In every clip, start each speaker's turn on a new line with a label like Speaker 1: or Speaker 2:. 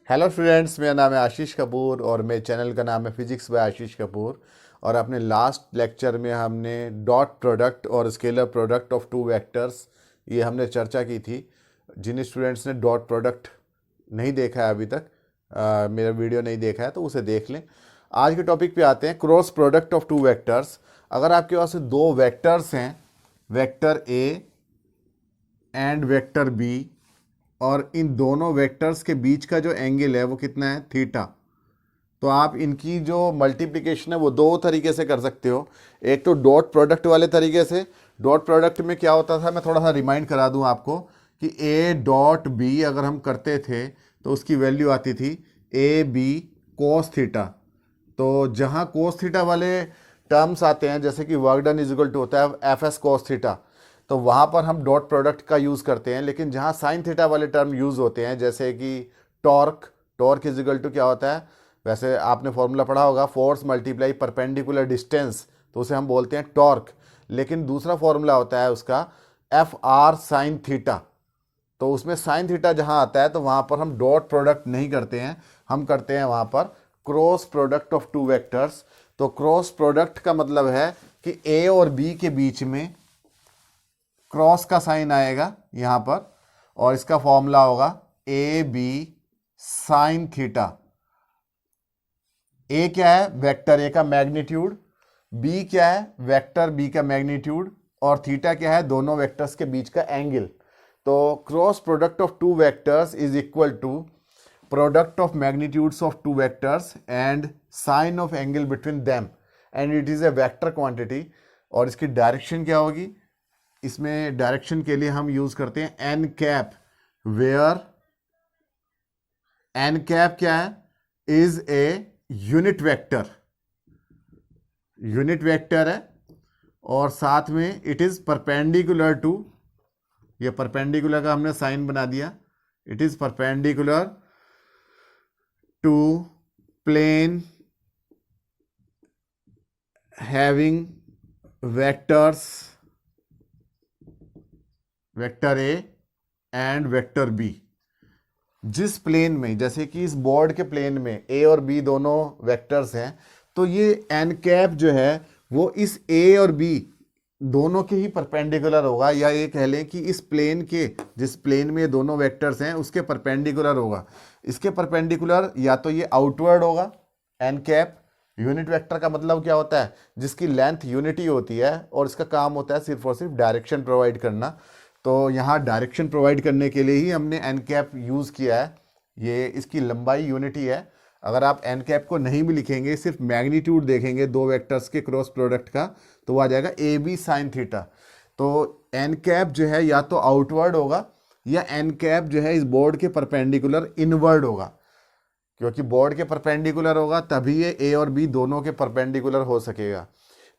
Speaker 1: Hello students, मेरा नाम है आशीष कपूर और मेरे चैनल का नाम है फिजिक्स बाय आशीष कपूर। और अपने लास्ट लेक्चर में हमने डॉट प्रोडक्ट और scalar product of two vectors ये हमने चर्चा की थी। जिन स्टूडेंट्स ने डॉट प्रोडक्ट नहीं देखा है अभी तक, मेरा वीडियो नहीं देखा है तो उसे देख लें। आज के टॉपिक पे आते हैं, cross product of two vectors. अगर आपके पास दो वेक्टर्स हैं, vector A and vector B, और इन दोनों वेक्टर्स के बीच का जो एंगल है वो कितना है, थीटा। तो आप इनकी जो मल्टीप्लिकेशन है वो दो तरीके से कर सकते हो। एक तो डॉट प्रोडक्ट वाले तरीके से। डॉट प्रोडक्ट में क्या होता था, मैं थोड़ा सा रिमाइंड करा दूं आपको कि ए डॉट बी अगर हम करते थे तो उसकी वैल्यू आती थी ए बी कोस थीटा। तो जहाँ कोस थीटा वाले टर्म्स आते हैं, जैसे कि work done is equal to होता है एफ एस कोस थीटा, तो वहाँ पर हम डॉट प्रोडक्ट का यूज़ करते हैं। लेकिन जहाँ साइन थीटा वाले टर्म यूज़ होते हैं, जैसे कि torque, torque is equal to क्या होता है, वैसे आपने फॉर्मूला पढ़ा होगा, फोर्स मल्टीप्लाई परपेंडिकुलर डिस्टेंस, तो उसे हम बोलते हैं टॉर्क। लेकिन दूसरा फॉर्मूला होता है उसका एफ आर साइन थीटा। तो उसमें साइन थीटा जहाँ आता है तो वहाँ पर हम डॉट प्रोडक्ट नहीं करते हैं, हम करते हैं वहाँ पर cross product of two vectors. तो क्रॉस प्रोडक्ट का मतलब है कि ए और बी के बीच में क्रॉस का साइन आएगा यहाँ पर, और इसका फॉर्मूला होगा A B sine theta. A क्या है, वेक्टर ए का मैग्नीट्यूड, बी क्या है, वेक्टर बी का मैग्नीट्यूड, और थीटा क्या है, दोनों वेक्टर्स के बीच का एंगल। तो cross product of two vectors is equal to product of magnitudes of two vectors and sine of angle between them, and it is a vector quantity. और इसकी डायरेक्शन क्या होगी, इसमें डायरेक्शन के लिए हम यूज करते हैं N cap, where N cap क्या है, is a unit vector, unit vector है। और साथ में इट इज परपेंडिकुलर टू, ये परपेंडिकुलर का हमने साइन बना दिया, it is perpendicular to plane having vectors vector A and vector B. जिस प्लेन में, जैसे कि इस बोर्ड के प्लेन में ए और बी दोनों वेक्टर्स हैं, तो ये एन कैप जो है वो इस ए और बी दोनों के ही परपेंडिकुलर होगा, या ये कह लें कि इस प्लेन के, जिस प्लेन में ये दोनों वेक्टर्स हैं उसके परपेंडिकुलर होगा। इसके परपेंडिकुलर या तो ये आउटवर्ड होगा, एन कैप यूनिट वेक्टर का मतलब क्या होता है, जिसकी लेंथ यूनिटी होती है और इसका काम होता है सिर्फ और सिर्फ डायरेक्शन प्रोवाइड करना। तो यहाँ डायरेक्शन प्रोवाइड करने के लिए ही हमने एन कैप यूज़ किया है, ये इसकी लंबाई यूनिटी है। अगर आप एन कैप को नहीं भी लिखेंगे, सिर्फ मैग्नीट्यूड देखेंगे दो वेक्टर्स के क्रॉस प्रोडक्ट का, तो वो आ जाएगा ए बी साइन थीटा। तो एन कैप जो है या तो आउटवर्ड होगा, या एन कैप जो है इस बोर्ड के परपेंडिकुलर इनवर्ड होगा, क्योंकि बोर्ड के परपेंडिकुलर होगा तभी ये ए और बी दोनों के परपेंडिकुलर हो सकेगा।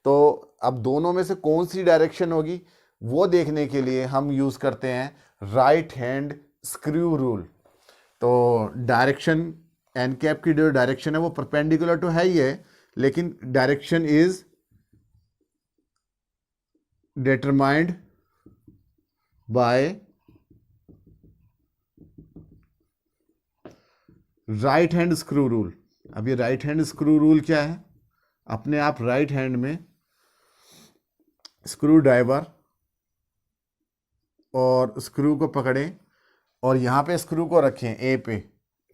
Speaker 1: तो अब दोनों में से कौन सी डायरेक्शन होगी वो देखने के लिए हम यूज़ करते हैं राइट हैंड स्क्रू रूल। तो डायरेक्शन, एन कैप की जो डायरेक्शन है वो परपेंडिकुलर तो है ही है, लेकिन direction is determined by right hand screw rule. अब ये राइट हैंड स्क्रू रूल क्या है, अपने आप राइट हैंड में स्क्रू ड्राइवर और स्क्रू को पकड़ें और यहाँ पे स्क्रू को रखें ए पे,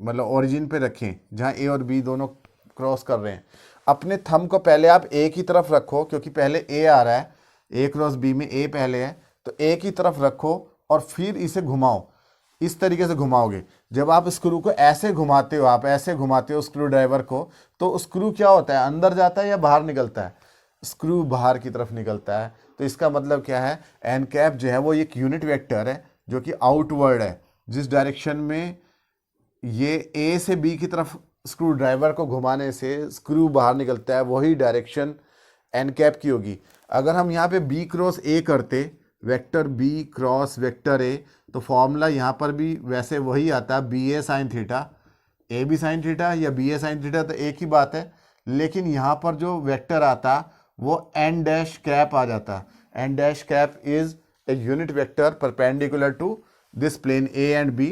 Speaker 1: मतलब ओरिजिन पे रखें जहाँ ए और बी दोनों क्रॉस कर रहे हैं। अपने थंब को पहले आप ए की तरफ रखो, क्योंकि पहले ए आ रहा है, ए क्रॉस बी में ए पहले है, तो ए की तरफ रखो और फिर इसे घुमाओ। इस तरीके से घुमाओगे। जब आप स्क्रू को ऐसे घुमाते हो, आप ऐसे घुमाते हो स्क्रू ड्राइवर को, तो स्क्रू क्या होता है, अंदर जाता है या बाहर निकलता है, स्क्रू बाहर की तरफ निकलता है। तो इसका मतलब क्या है, एन कैप जो है वो एक यूनिट वेक्टर है जो कि आउटवर्ड है। जिस डायरेक्शन में ये ए से बी की तरफ स्क्रू ड्राइवर को घुमाने से स्क्रू बाहर निकलता है, वही डायरेक्शन एन कैप की होगी। अगर हम यहाँ पे बी क्रॉस ए करते, vector B cross vector A, तो फॉर्मूला यहाँ पर भी वैसे वही आता है, B A sine theta, A B sine theta या बी ए साइन थीटा, तो एक ही बात है। लेकिन यहाँ पर जो वेक्टर आता वो एन डैश कैप आ जाता। N dash cap is a unit vector perpendicular to this plane A and B,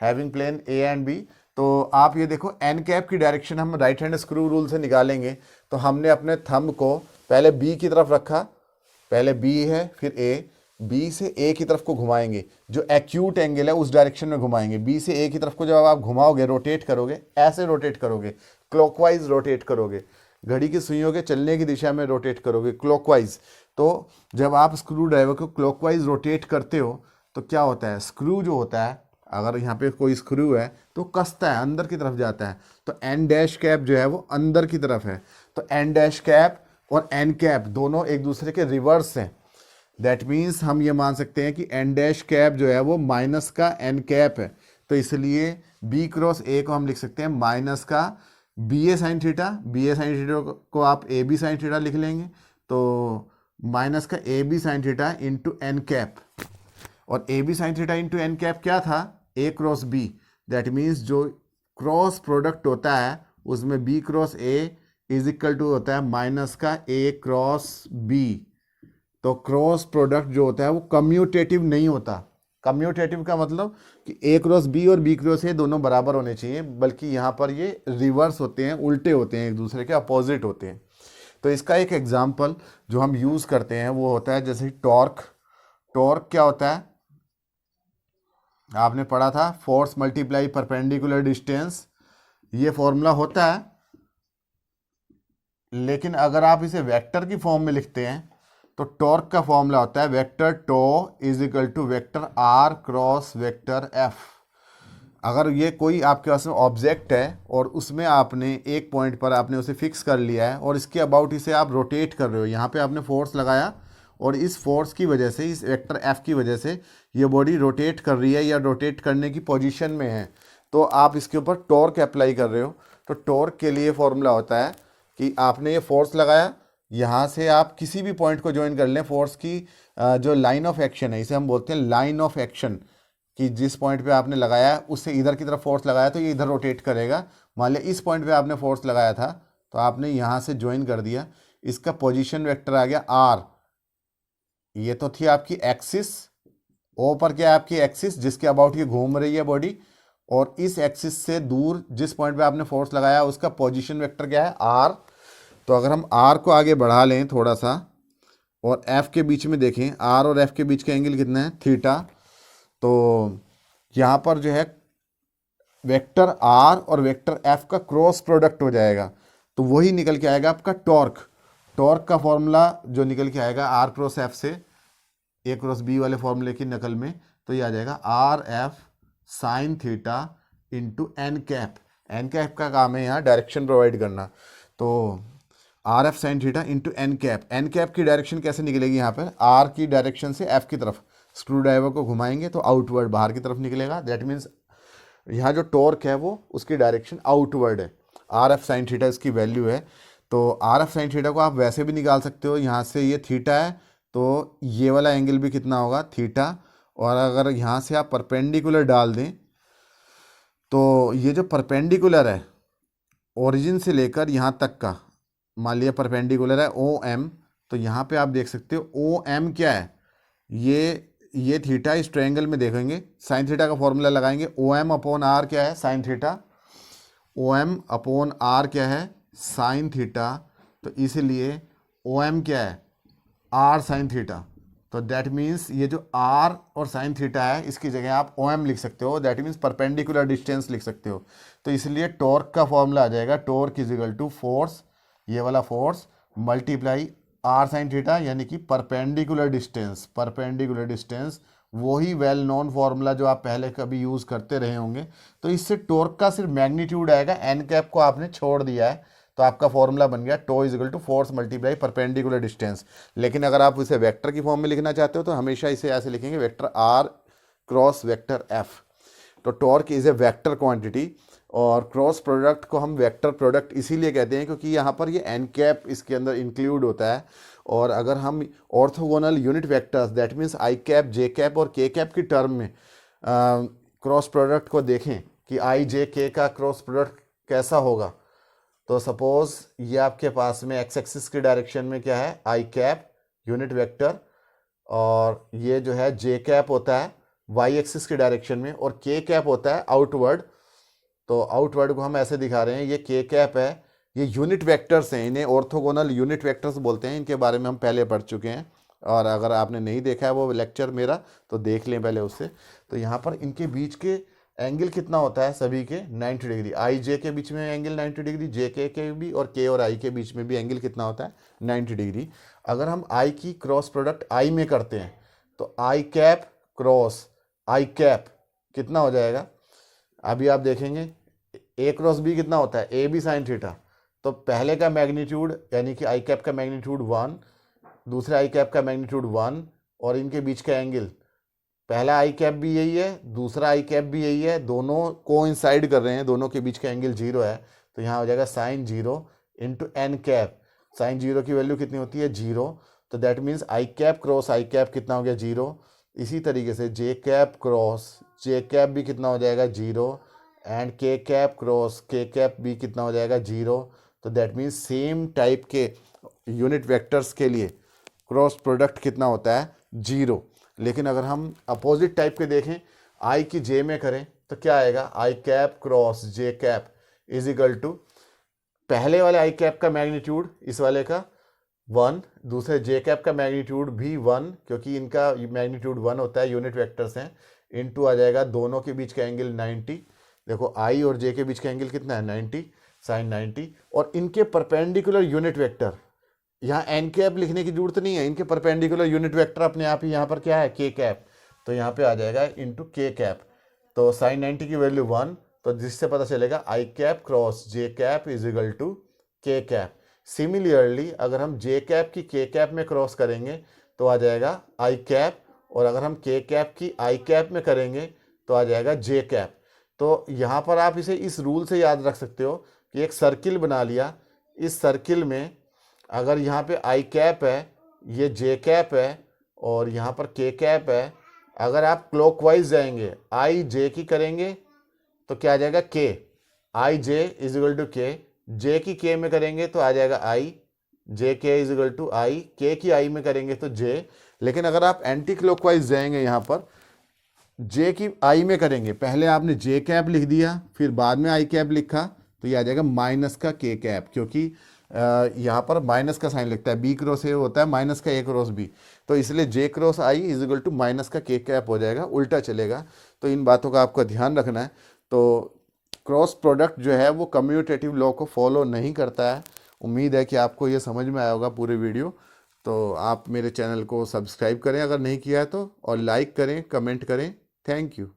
Speaker 1: having plane A and B. तो आप ये देखो एन कैप की डायरेक्शन हम राइट हैंड स्क्रू रूल से निकालेंगे। तो हमने अपने थंब को पहले बी की तरफ रखा, पहले बी है फिर ए, बी से ए की तरफ को घुमाएंगे, जो एक्यूट एंगल है उस डायरेक्शन में घुमाएंगे। बी से ए की तरफ को जब आप घुमाओगे, रोटेट करोगे, ऐसे रोटेट करोगे, क्लॉकवाइज रोटेट करोगे, घड़ी की सुइयों के चलने की दिशा में रोटेट करोगे क्लॉकवाइज। तो जब आप स्क्रू ड्राइवर को क्लॉकवाइज रोटेट करते हो तो क्या होता है, स्क्रू जो होता है, अगर यहाँ पे कोई स्क्रू है तो कसता है, अंदर की तरफ जाता है। तो एन डैश कैप जो है वो अंदर की तरफ है। तो एन डैश कैप और एन कैप दोनों एक दूसरे के रिवर्स हैं। दैट मीन्स हम ये मान सकते हैं कि एन डैश कैप जो है वो माइनस का एन कैप है। तो इसलिए बी क्रॉस ए को हम लिख सकते हैं माइनस का B A sine theta, B A sine theta को आप ए बी साइन थीटा लिख लेंगे। तो माइनस का A B sine theta into N cap, और A B sine theta into N cap क्या था, A cross B. That means जो क्रॉस प्रोडक्ट होता है उसमें B cross A is equal to होता है माइनस का ए क्रॉस बी। तो क्रॉस प्रोडक्ट जो होता है वो कम्यूटेटिव नहीं होता। कम्यूटेटिव का मतलब कि ए क्रॉस बी और बी क्रॉस ए दोनों बराबर होने चाहिए, बल्कि यहाँ पर ये रिवर्स होते हैं, उल्टे होते हैं, एक दूसरे के अपोजिट होते हैं। तो इसका एक एग्जाम्पल जो हम यूज़ करते हैं वो होता है जैसे टॉर्क। टॉर्क क्या होता है, आपने पढ़ा था, फोर्स मल्टीप्लाई परपेंडिकुलर डिस्टेंस, ये फॉर्मूला होता है। लेकिन अगर आप इसे वेक्टर की फॉर्म में लिखते हैं तो टॉर्क का फॉर्मूला होता है vector tau is equal to vector R cross vector F. अगर ये कोई आपके पास में ऑब्जेक्ट है और उसमें आपने एक पॉइंट पर आपने उसे फिक्स कर लिया है और इसके अबाउट इसे आप रोटेट कर रहे हो, यहाँ पे आपने फोर्स लगाया और इस फोर्स की वजह से, इस वेक्टर एफ की वजह से ये बॉडी रोटेट कर रही है या रोटेट करने की पोजीशन में है, तो आप इसके ऊपर टॉर्क अप्लाई कर रहे हो। तो टॉर्क के लिए फॉर्मूला होता है कि आपने ये फोर्स लगाया, यहाँ से आप किसी भी पॉइंट को ज्वाइन कर लें, फोर्स की जो लाइन ऑफ एक्शन है इसे हम बोलते हैं लाइन ऑफ एक्शन, कि जिस पॉइंट पे आपने लगाया उससे इधर की तरफ फोर्स लगाया तो ये इधर रोटेट करेगा। मान लिया इस पॉइंट पे आपने फोर्स लगाया था तो आपने यहाँ से ज्वाइन कर दिया, इसका पोजीशन वेक्टर आ गया आर। ये तो थी आपकी एक्सिस, ओ पर क्या है आपकी एक्सिस जिसके अबाउट ये घूम रही है बॉडी, और इस एक्सिस से दूर जिस पॉइंट पे आपने फोर्स लगाया उसका पोजीशन वेक्टर क्या है आर। तो अगर हम आर को आगे बढ़ा लें थोड़ा सा और एफ के बीच में देखें, आर और एफ के बीच का एंगल कितना है, थीटा। तो यहाँ पर जो है वेक्टर आर और वेक्टर एफ का क्रॉस प्रोडक्ट हो जाएगा, तो वही निकल के आएगा आपका टॉर्क। टॉर्क का फॉर्मूला जो निकल के आएगा आर क्रॉस एफ से ए क्रॉस बी वाले फॉर्मूले की नकल में, तो ये आ जाएगा R F sine theta into N cap. N cap का काम है यहाँ डायरेक्शन प्रोवाइड करना। तो R F sine theta into N cap. N cap की डायरेक्शन कैसे निकलेगी, यहाँ पर आर की डायरेक्शन से एफ की तरफ स्क्रू ड्राइवर को घुमाएंगे तो आउटवर्ड बाहर की तरफ निकलेगा। दैट मीन्स यहाँ जो टॉर्क है वो उसकी डायरेक्शन आउटवर्ड है। आर एफ साइन थीटा इसकी वैल्यू है। तो आर एफ साइन थीटा को आप वैसे भी निकाल सकते हो, यहाँ से ये थीटा है तो ये वाला एंगल भी कितना होगा, थीटा। और अगर यहाँ से आप परपेंडिकुलर डाल दें तो ये जो परपेंडिकुलर है ओरिजिन से लेकर यहाँ तक का, मान लिया परपेंडिकुलर है ओ एम, तो यहाँ पे आप देख सकते हो ओ एम क्या है, ये थीटा। इस ट्रायंगल में देखेंगे साइन थीटा का फॉर्मूला लगाएंगे, ओ एम अपॉन आर क्या है, sine theta. O M upon R क्या है, साइन थीटा। तो इसलिए ओ एम क्या है, आर साइन थीटा। तो दैट मीन्स ये जो आर और साइन थीटा है इसकी जगह आप ओ एम लिख सकते हो, दैट मीन्स परपेंडिकुलर डिस्टेंस लिख सकते हो। तो इसलिए टॉर्क का फॉर्मूला आ जाएगा torque is equal to force, ये वाला force multiply R sine theta, यानी कि परपेंडिकुलर डिस्टेंस। परपेंडिकुलर डिस्टेंस वही वेल नोन फॉर्मूला जो आप पहले कभी यूज़ करते रहे होंगे। तो इससे टॉर्क का सिर्फ मैग्नीट्यूड आएगा, एन कैप को आपने छोड़ दिया है, तो आपका फॉर्मूला बन गया tau is equal to force multiply perpendicular distance. लेकिन अगर आप इसे वेक्टर की फॉर्म में लिखना चाहते हो तो हमेशा इसे ऐसे लिखेंगे vector R cross vector F. तो torque is a vector quantity और क्रॉस प्रोडक्ट को हम वेक्टर प्रोडक्ट इसीलिए कहते हैं क्योंकि यहाँ पर ये एन कैप इसके अंदर इंक्लूड होता है। और अगर हम orthogonal unit vectors that means I cap, J cap और के कैप की टर्म में क्रॉस प्रोडक्ट को देखें कि आई जे के का क्रॉस प्रोडक्ट कैसा होगा, तो सपोज ये आपके पास में एक्स एक्सिस की डायरेक्शन में क्या है, आई कैप यूनिट वेक्टर, और ये जो है जे कैप होता है वाई एक्सिस की डायरेक्शन में, और के कैप होता है आउटवर्ड। तो आउटवर्ड को हम ऐसे दिखा रहे हैं, ये के कैप है, ये यूनिट वेक्टर्स हैं, इन्हें ऑर्थोगोनल यूनिट वेक्टर्स बोलते हैं, इनके बारे में हम पहले पढ़ चुके हैं। और अगर आपने नहीं देखा है वो लेक्चर मेरा तो देख लें पहले उससे। तो यहाँ पर इनके बीच के एंगल कितना होता है सभी के 90 डिग्री, आई जे के बीच में एंगल 90 डिग्री, जे के भी, और के और आई के बीच में भी एंगल कितना होता है 90 डिग्री। अगर हम आई की क्रॉस प्रोडक्ट आई में करते हैं तो आई कैप क्रॉस आई कैप कितना हो जाएगा, अभी आप देखेंगे ए क्रॉस बी कितना होता है ए बी साइन थीटा। तो पहले का मैग्नीट्यूड यानी कि आई कैप का मैग्नीट्यूड 1, दूसरे आई कैप का मैग्नीट्यूड 1, और इनके बीच का एंगल, पहला आई कैप भी यही है, दूसरा आई कैप भी यही है, दोनों कोइंसाइड कर रहे हैं, दोनों के बीच का एंगल 0 है। तो यहाँ हो जाएगा sine 0 into N cap, sine 0 की वैल्यू कितनी होती है 0, तो that means I cap cross I cap कितना हो गया 0। इसी तरीके से J cap cross J cap भी कितना हो जाएगा 0, एंड के कैप क्रॉस के कैप भी कितना हो जाएगा 0। तो दैट मीन्स सेम टाइप के यूनिट वेक्टर्स के लिए क्रॉस प्रोडक्ट कितना होता है 0। लेकिन अगर हम अपोजिट टाइप के देखें, आई की जे में करें तो क्या आएगा, I cap cross J cap is equal to पहले वाले आई कैप का मैग्नीट्यूड इस वाले का 1, दूसरे जे कैप का मैग्नीट्यूड भी 1, क्योंकि इनका मैग्नीट्यूड 1 होता है, यूनिट वेक्टर्स हैं, इनटू आ जाएगा दोनों के बीच का एंगल 90। देखो आई और जे के बीच का एंगल कितना है 90 साइन 90, और इनके परपेंडिकुलर यूनिट वेक्टर, यहाँ एन कैप लिखने की जरूरत नहीं है, इनके परपेंडिकुलर यूनिट वेक्टर अपने आप ही यहाँ पर क्या है के कैप, तो यहाँ पे आ जाएगा इंटू के कैप। तो साइन 90 की वैल्यू 1, तो जिससे पता चलेगा I cap cross J cap is equal to K cap. Similarly अगर हम जे कैप की के कैप में क्रॉस करेंगे तो आ जाएगा आई कैप, और अगर हम के कैप की आई कैप में करेंगे तो आ जाएगा जे कैप। तो यहाँ पर आप इसे इस रूल से याद रख सकते हो कि एक सर्किल बना लिया, इस सर्किल में अगर यहाँ पे आई कैप है, ये जे कैप है, और यहाँ पर के कैप है, अगर आप क्लॉकवाइज जाएंगे आई जे की करेंगे तो क्या आ जाएगा के, आई जे इज इक्वल टू के, जे की के में करेंगे तो आ जाएगा आई, जे के इज इक्वल टू आई, के की आई में करेंगे तो जे। लेकिन अगर आप एंटी क्लॉकवाइज जाएंगे, यहाँ पर जे की आई में करेंगे, पहले आपने जे कैप लिख दिया फिर बाद में आई कैप लिखा, तो ये आ जाएगा माइनस का के कैप, क्योंकि यहाँ पर माइनस का साइन लगता है, बी क्रॉस ए होता है माइनस का ए क्रॉस बी, तो इसलिए J cross I is equal to minus का के कैप हो जाएगा, उल्टा चलेगा। तो इन बातों का आपको ध्यान रखना है। तो क्रॉस प्रोडक्ट जो है वो कम्यूटेटिव लॉ को फॉलो नहीं करता है। उम्मीद है कि आपको ये समझ में आया होगा पूरे वीडियो। तो आप मेरे चैनल को सब्सक्राइब करें अगर नहीं किया है तो, और लाइक करें, कमेंट करें। Thank you.